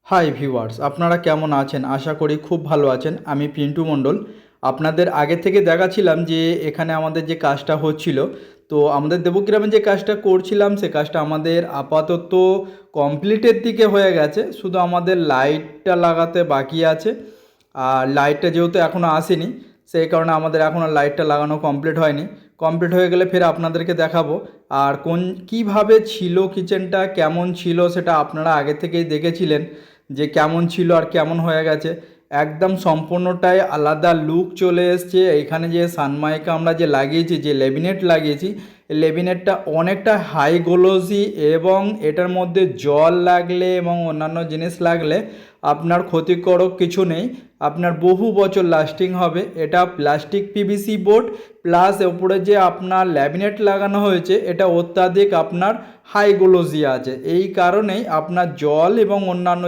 Hi viewers, আপনারা কেমন আছেন? আশা করি খুব ভালো আছেন। আমি পিন্টু মণ্ডল। আপনাদের আগে থেকে দেখাচ্ছিলাম যে এখানে আমাদের যে কাজটা হচ্ছিল, তো আমাদের দেবগ্রামে যে কাজটা করছিলাম সে কাজটা আমাদের আপাতত কমপ্লিটের দিকে হয়ে গেছে। শুধু আমাদের লাইটটা লাগাতে বাকি আছে। আর লাইটটা যেহেতু এখনও আসেনি, সেই কারণে আমাদের এখনও লাইটটা লাগানো কমপ্লিট হয়নি। কমপ্লিট হয়ে গেলে ফের আপনাদেরকে দেখাবো। আর কীভাবে ছিল কিচেনটা, কেমন ছিল সেটা আপনারা আগে থেকেই দেখেছিলেন যে কেমন ছিল আর কেমন হয়ে গেছে। একদম সম্পূর্ণটাই আলাদা লুক চলে এসছে। এখানে যে সানমাইকা আমরা যে লাগিয়েছি, যে লেমিনেট লাগিয়েছি, এই লেমিনেটটা অনেকটা হাই গ্লোসি এবং এটার মধ্যে জল লাগলে এবং অন্যান্য জিনিস লাগলে আপনার ক্ষতিকারক কিছু নেই, আপনার বহু বছর লাস্টিং হবে। এটা প্লাস্টিক পিভিসি বোর্ড প্লাস ওপরে যে আপনার ল্যামিনেট লাগানো হয়েছে এটা অত্যাধিক আপনার হাই গ্লোসি আছে, এই কারণেই আপনার জল এবং অন্যান্য